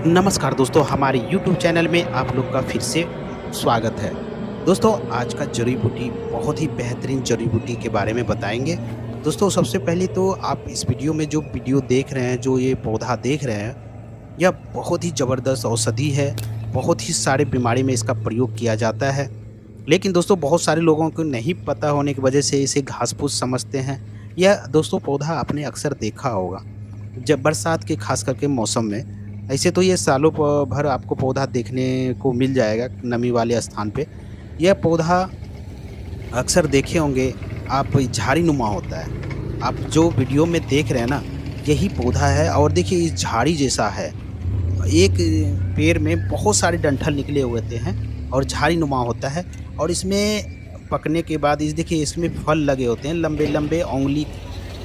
नमस्कार दोस्तों, हमारे YouTube चैनल में आप लोग का फिर से स्वागत है। दोस्तों, आज का जड़ी बूटी बहुत ही बेहतरीन जड़ी बूटी के बारे में बताएँगे। दोस्तों, सबसे पहले तो आप इस वीडियो में जो वीडियो देख रहे हैं, जो ये पौधा देख रहे हैं, यह बहुत ही ज़बरदस्त औषधि है। बहुत ही सारे बीमारी में इसका प्रयोग किया जाता है। लेकिन दोस्तों, बहुत सारे लोगों को नहीं पता होने की वजह से इसे घास-फूस समझते हैं। यह दोस्तों पौधा आपने अक्सर देखा होगा, जब बरसात के ख़ास करके मौसम में। ऐसे तो ये सालों भर आपको पौधा देखने को मिल जाएगा नमी वाले स्थान पे। यह पौधा अक्सर देखे होंगे आप, झाड़ी-नुमा होता है। आप जो वीडियो में देख रहे हैं ना, यही पौधा है और देखिए इस झाड़ी जैसा है। एक पेड़ में बहुत सारे डंठल निकले हुए होते हैं और झाड़ी-नुमा होता है और इसमें पकने के बाद इस देखिए इसमें फल लगे होते हैं, लंबे-लंबे उँगली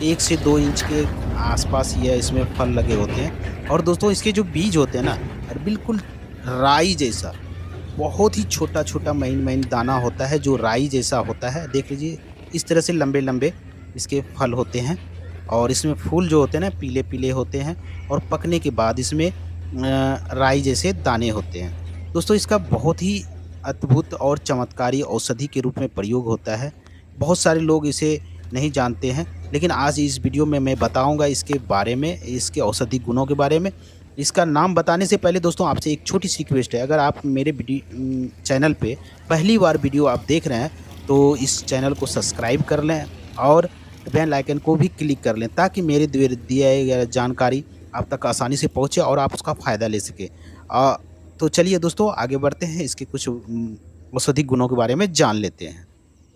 1 से 2 इंच के आसपास ये इसमें फल लगे होते हैं। और दोस्तों इसके जो बीज होते हैं ना, बिल्कुल राई जैसा, बहुत ही छोटा-छोटा महीन-महीन दाना होता है जो राई जैसा होता है। देख लीजिए इस तरह से लंबे-लंबे इसके फल होते हैं और इसमें फूल जो होते हैं ना पीले-पीले होते हैं और पकने के बाद इसमें राई जैसे दाने होते हैं। दोस्तों इसका बहुत ही अद्भुत और चमत्कारी औषधि के रूप में प्रयोग होता है। बहुत सारे लोग इसे नहीं जानते हैं, लेकिन आज इस वीडियो में मैं बताऊंगा इसके बारे में, इसके औषधि गुणों के बारे में। इसका नाम बताने से पहले दोस्तों आपसे एक छोटी सी रिक्वेस्ट है, अगर आप मेरे चैनल पे पहली बार वीडियो आप देख रहे हैं तो इस चैनल को सब्सक्राइब कर लें और बेल आइकन को भी क्लिक कर लें, ताकि मेरे दिए गए जानकारी आप तक आसानी से पहुँचे और आप उसका फ़ायदा ले सकें। तो चलिए दोस्तों आगे बढ़ते हैं, इसके कुछ औषधि गुणों के बारे में जान लेते हैं।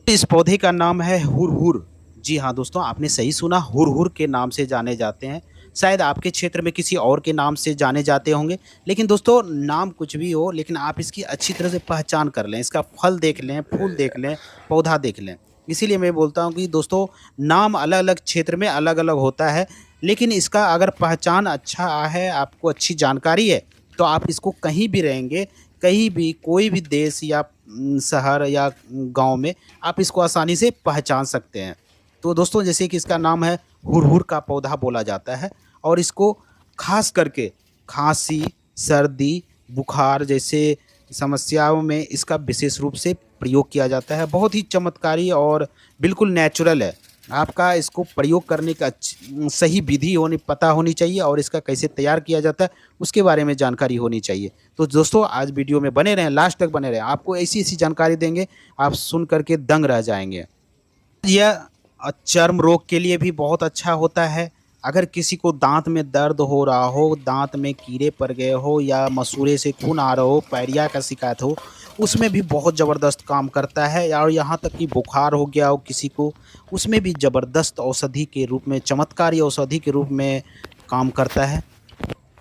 इस पौधे का नाम है हुरहुर। जी हाँ दोस्तों, आपने सही सुना, हुरहुर के नाम से जाने जाते हैं। शायद आपके क्षेत्र में किसी और के नाम से जाने जाते होंगे, लेकिन दोस्तों नाम कुछ भी हो, लेकिन आप इसकी अच्छी तरह से पहचान कर लें, इसका फल देख लें, फूल देख लें, पौधा देख लें। इसीलिए मैं बोलता हूँ कि दोस्तों नाम अलग-अलग क्षेत्र में अलग-अलग होता है, लेकिन इसका अगर पहचान अच्छा है, आपको अच्छी जानकारी है, तो आप इसको कहीं भी रहेंगे, कहीं भी, कोई भी देश या शहर या गाँव में आप इसको आसानी से पहचान सकते हैं। तो दोस्तों जैसे कि इसका नाम है हुरहुर का पौधा बोला जाता है और इसको खास करके खांसी, सर्दी, बुखार जैसे समस्याओं में इसका विशेष रूप से प्रयोग किया जाता है। बहुत ही चमत्कारी और बिल्कुल नेचुरल है। आपका इसको प्रयोग करने का सही विधि पता होनी चाहिए और इसका कैसे तैयार किया जाता है उसके बारे में जानकारी होनी चाहिए। तो दोस्तों आज वीडियो में बने रहें, लास्ट तक बने रहें, आपको ऐसी-ऐसी जानकारी देंगे, आप सुन करके दंग रह जाएंगे। यह चर्म रोग के लिए भी बहुत अच्छा होता है। अगर किसी को दांत में दर्द हो रहा हो, दांत में कीड़े पड़ गए हो या मसूड़े से खून आ रहा हो, पायरिया का शिकायत हो, उसमें भी बहुत ज़बरदस्त काम करता है। और यहाँ तक कि बुखार हो गया हो किसी को, उसमें भी ज़बरदस्त औषधि के रूप में, चमत्कारी औषधि के रूप में काम करता है।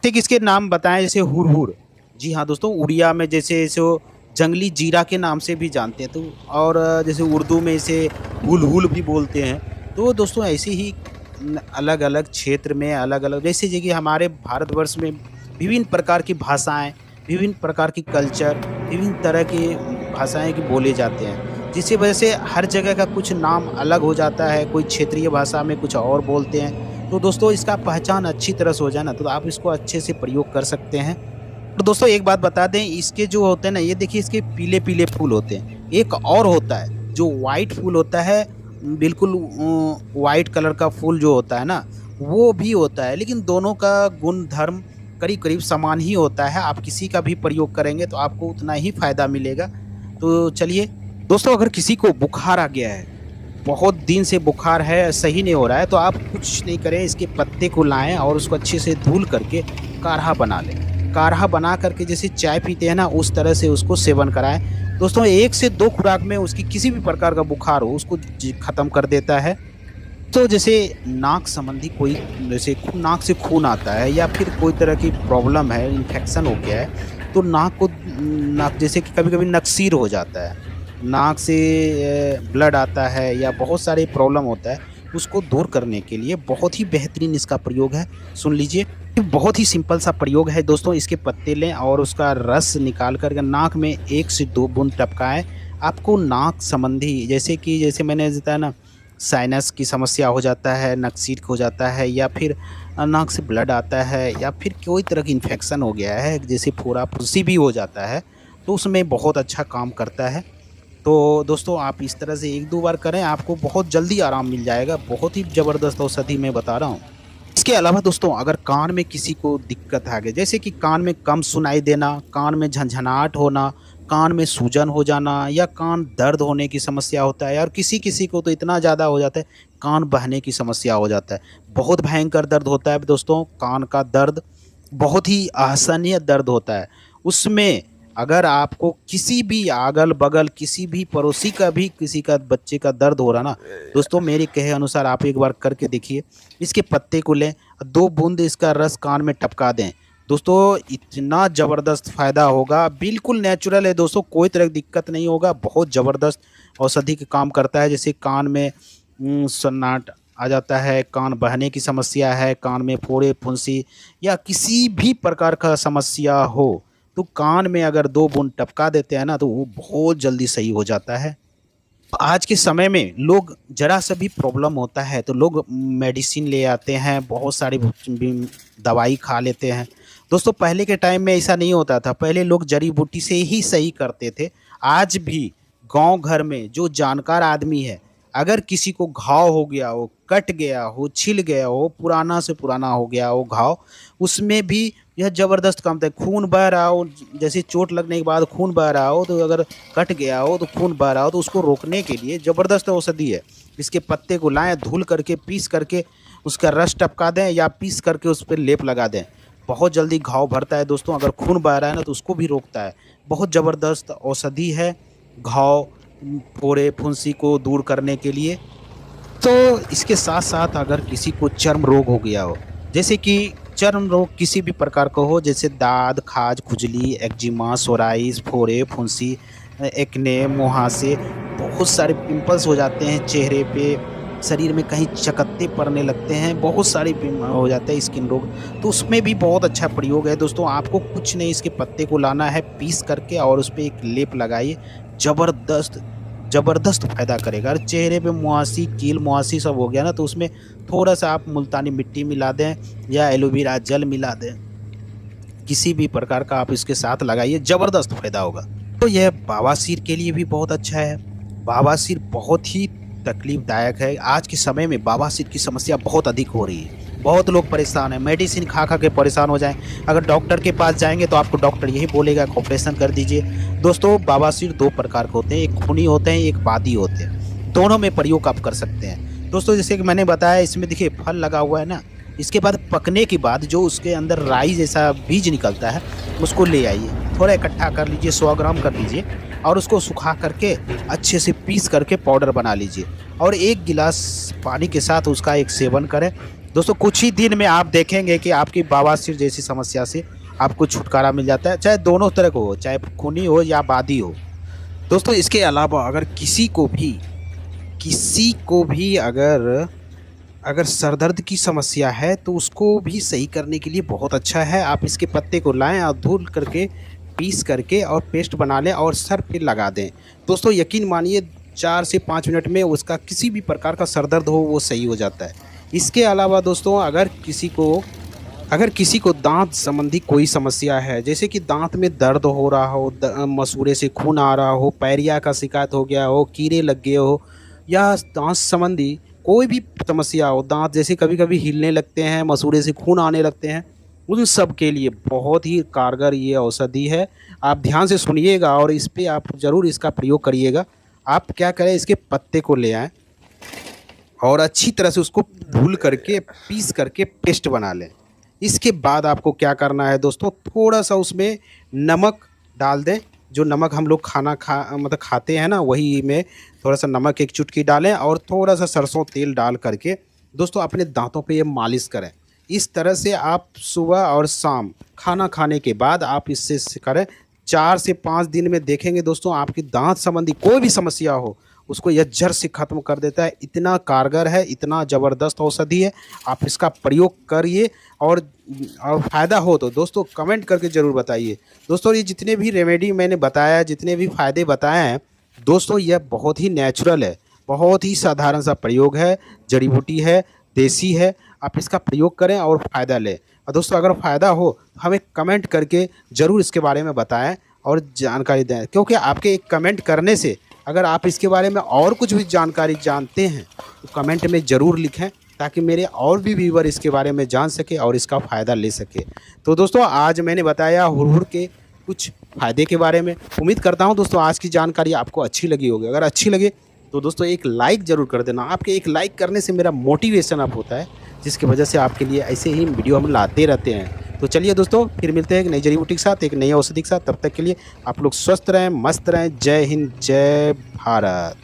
ठीक इसके नाम बताएं, जैसे हुरहुर। जी हाँ दोस्तों, उड़िया में जैसे जो जंगली जीरा के नाम से भी जानते हैं, तो और जैसे उर्दू में इसे हुल भी बोलते हैं। तो दोस्तों ऐसे ही अलग-अलग क्षेत्र में अलग-अलग, जैसे कि हमारे भारतवर्ष में विभिन्न प्रकार की भाषाएं, विभिन्न प्रकार की कल्चर, विभिन्न तरह की भाषाएं की बोले जाते हैं, जिसकी वजह से हर जगह का कुछ नाम अलग हो जाता है। कोई क्षेत्रीय भाषा में कुछ और बोलते हैं। तो दोस्तों इसका पहचान अच्छी तरह से हो जाए ना, तो आप इसको अच्छे से प्रयोग कर सकते हैं। तो दोस्तों एक बात बता दें, इसके जो होते हैं ना, ये देखिए इसके पीले-पीले फूल होते हैं। एक और होता है जो वाइट फूल होता है, बिल्कुल वाइट कलर का फूल जो होता है ना, वो भी होता है, लेकिन दोनों का गुण धर्म करीब-करीब समान ही होता है। आप किसी का भी प्रयोग करेंगे तो आपको उतना ही फ़ायदा मिलेगा। तो चलिए दोस्तों, अगर किसी को बुखार आ गया है, बहुत दिन से बुखार है, सही नहीं हो रहा है, तो आप कुछ नहीं करें, इसके पत्ते को लाएँ और उसको अच्छे से धुल करके काढ़ा बना लें। काढ़ा बना करके जैसे चाय पीते हैं ना, उस तरह से उसको सेवन कराएं। दोस्तों 1 से 2 खुराक में उसकी किसी भी प्रकार का बुखार हो उसको ख़त्म कर देता है। तो जैसे नाक संबंधी कोई, जैसे नाक से खून आता है या फिर कोई तरह की प्रॉब्लम है, इन्फेक्शन हो गया है, तो नाक जैसे कि कभी-कभी नकसीर हो जाता है, नाक से ब्लड आता है या बहुत सारे प्रॉब्लम होता है, उसको दूर करने के लिए बहुत ही बेहतरीन इसका प्रयोग है। सुन लीजिए, बहुत ही सिंपल सा प्रयोग है दोस्तों। इसके पत्ते लें और उसका रस निकाल कर नाक में 1 से 2 बूंद टपकाएं। आपको नाक संबंधी, जैसे मैंने बताया ना, साइनस की समस्या हो जाता है, नकसीर हो जाता है या फिर नाक से ब्लड आता है या फिर कोई तरह की इन्फेक्शन हो गया है, जैसे फोड़ा फुंसी भी हो जाता है, तो उसमें बहुत अच्छा काम करता है। तो दोस्तों आप इस तरह से 1-2 बार करें, आपको बहुत जल्दी आराम मिल जाएगा। बहुत ही ज़बरदस्त औषधि मैं बता रहा हूँ। इसके अलावा दोस्तों अगर कान में किसी को दिक्कत आ गई, जैसे कि कान में कम सुनाई देना, कान में झनझनाहट होना, कान में सूजन हो जाना या कान दर्द होने की समस्या होता है, और किसी-किसी को तो इतना ज़्यादा हो जाता है, कान बहने की समस्या हो जाता है। बहुत भयंकर दर्द होता है दोस्तों, कान का दर्द बहुत ही असहनीय दर्द होता है। उसमें अगर आपको किसी भी अगल-बगल किसी भी पड़ोसी का भी किसी का बच्चे का दर्द हो रहा ना, दोस्तों मेरे कहे अनुसार आप एक बार करके देखिए। इसके पत्ते को लें, 2 बूँद इसका रस कान में टपका दें। दोस्तों इतना ज़बरदस्त फ़ायदा होगा, बिल्कुल नेचुरल है दोस्तों, कोई तरह की दिक्कत नहीं होगा। बहुत ज़बरदस्त औषधि का काम करता है। जैसे कान में सन्नाट आ जाता है, कान बहने की समस्या है, कान में फोड़े फुंसी या किसी भी प्रकार का समस्या हो, तो कान में अगर 2 बूँद टपका देते हैं ना, तो वो बहुत जल्दी सही हो जाता है। आज के समय में लोग ज़रा सा भी प्रॉब्लम होता है तो लोग मेडिसिन ले आते हैं, बहुत सारी दवाई खा लेते हैं। दोस्तों पहले के टाइम में ऐसा नहीं होता था, पहले लोग जड़ी बूटी से ही सही करते थे। आज भी गांव घर में जो जानकार आदमी है, अगर किसी को घाव हो गया हो, कट गया हो, छिल गया हो, पुराना से पुराना हो गया हो घाव, उसमें भी यह ज़बरदस्त काम था। खून बह रहा हो, जैसे चोट लगने के बाद खून बह रहा हो, तो अगर कट गया हो तो खून बह रहा हो, तो उसको रोकने के लिए ज़बरदस्त औषधि है। इसके पत्ते को लाएँ, धुल करके, पीस करके उसका रस टपका दें या पीस करके उस पे लेप लगा दें। बहुत जल्दी घाव भरता है दोस्तों, अगर खून बह रहा है ना तो उसको भी रोकता है। बहुत ज़बरदस्त औषधि है घाव, फोड़े, फुंसी को दूर करने के लिए। तो इसके साथ-साथ अगर किसी को चर्म रोग हो गया हो, जैसे कि चर्म रोग किसी भी प्रकार का हो, जैसे दाद, खाज, खुजली, एक्जिमा, सोराइस, फोड़े, फुंसी, एक्ने, मुहासे, बहुत सारे पिंपल्स हो जाते हैं चेहरे पे, शरीर में कहीं चकत्ते पड़ने लगते हैं, बहुत सारे हो जाते हैं स्किन रोग, तो उसमें भी बहुत अच्छा प्रयोग है दोस्तों। आपको कुछ नहीं, इसके पत्ते को लाना है, पीस करके और उस पे एक लेप लगाइए, ज़बरदस्त ज़बरदस्त फ़ायदा करेगा। और चेहरे पे मुहासी, कील मुहासी सब हो गया ना, तो उसमें थोड़ा-सा आप मुल्तानी मिट्टी मिला दें या एलोवेरा जेल मिला दें। किसी भी प्रकार का आप इसके साथ लगाइए, ज़बरदस्त फ़ायदा होगा। तो यह बवासीर के लिए भी बहुत अच्छा है। बवासीर बहुत ही तकलीफ़दायक है। आज के समय में बवासीर की समस्या बहुत अधिक हो रही है। बहुत लोग परेशान हैं, मेडिसिन खा-खा के परेशान हो जाएँ। अगर डॉक्टर के पास जाएँगे तो आपको डॉक्टर यही बोलेगा कि ऑपरेशन कर दीजिए। दोस्तों बवासीर 2 प्रकार के होते हैं, एक खूनी होते हैं, एक बादी होते हैं। दोनों में प्रयोग आप कर सकते हैं। दोस्तों जैसे कि मैंने बताया, इसमें देखिए फल लगा हुआ है ना, इसके बाद पकने के बाद जो उसके अंदर राई जैसा बीज निकलता है, उसको ले आइए, थोड़ा इकट्ठा कर लीजिए, 100 ग्राम कर लीजिए और उसको सुखा करके अच्छे से पीस करके पाउडर बना लीजिए और 1 गिलास पानी के साथ उसका एक सेवन करें। दोस्तों कुछ ही दिन में आप देखेंगे कि आपकी बवासीर जैसी समस्या से आपको छुटकारा मिल जाता है, चाहे दोनों तरह का हो, चाहे खूनी हो या बादी हो। दोस्तों इसके अलावा अगर किसी को भी अगर सर दर्द की समस्या है तो उसको भी सही करने के लिए बहुत अच्छा है। आप इसके पत्ते को लाएँ और धुल करके, पीस करके और पेस्ट बना लें और सर पे लगा दें। दोस्तों यकीन मानिए 4 से 5 मिनट में उसका किसी भी प्रकार का सर दर्द हो वो सही हो जाता है। इसके अलावा दोस्तों अगर किसी को दाँत संबंधी कोई समस्या है, जैसे कि दाँत में दर्द हो रहा हो, मसूड़े से खून आ रहा हो, पायरिया का शिकायत हो गया हो, कीड़े लग गए हो या दाँत संबंधी कोई भी समस्या हो, दाँत जैसे कभी-कभी हिलने लगते हैं, मसूड़े से खून आने लगते हैं, उन सब के लिए बहुत ही कारगर ये औषधि है। आप ध्यान से सुनिएगा और इस पे आप ज़रूर इसका प्रयोग करिएगा। आप क्या करें, इसके पत्ते को ले आएँ और अच्छी तरह से उसको धुल करके, पीस करके पेस्ट बना लें। इसके बाद आपको क्या करना है दोस्तों, थोड़ा-सा उसमें नमक डाल दें, जो नमक हम लोग मतलब खाते हैं ना, वही में थोड़ा-सा नमक 1 चुटकी डालें और थोड़ा-सा सरसों तेल डाल करके दोस्तों अपने दाँतों पे ये मालिश करें। इस तरह से आप सुबह और शाम खाना खाने के बाद आप इससे करें। 4 से 5 दिन में देखेंगे दोस्तों आपकी दाँत संबंधी कोई भी समस्या हो, उसको यह जड़ से ख़त्म कर देता है। इतना कारगर है, इतना ज़बरदस्त औषधि है, आप इसका प्रयोग करिए और फ़ायदा हो तो दोस्तों कमेंट करके ज़रूर बताइए। दोस्तों ये जितने भी रेमेडी मैंने बताया, जितने भी फ़ायदे बताए हैं दोस्तों, यह बहुत ही नेचुरल है, बहुत ही साधारण सा प्रयोग है, जड़ी बूटी है, देसी है। आप इसका प्रयोग करें और फ़ायदा लें। और दोस्तों अगर फ़ायदा हो तो हमें कमेंट करके ज़रूर इसके बारे में बताएँ और जानकारी दें, क्योंकि आपके एक कमेंट करने से अगर आप इसके बारे में और कुछ भी जानकारी जानते हैं तो कमेंट में ज़रूर लिखें, ताकि मेरे और भी व्यूअर इसके बारे में जान सके और इसका फ़ायदा ले सके। तो दोस्तों आज मैंने बताया हुरहुर के कुछ फ़ायदे के बारे में। उम्मीद करता हूँ दोस्तों आज की जानकारी आपको अच्छी लगी होगी। अगर अच्छी लगे तो दोस्तों एक लाइक ज़रूर कर देना। आपके एक लाइक करने से मेरा मोटिवेशन अप होता है, जिसकी वजह से आपके लिए ऐसे ही वीडियो हम लाते रहते हैं। तो चलिए दोस्तों फिर मिलते हैं एक नई जड़ी बूटी के साथ, एक नई औषधि के साथ। तब तक के लिए आप लोग स्वस्थ रहें, मस्त रहें। जय हिंद, जय भारत।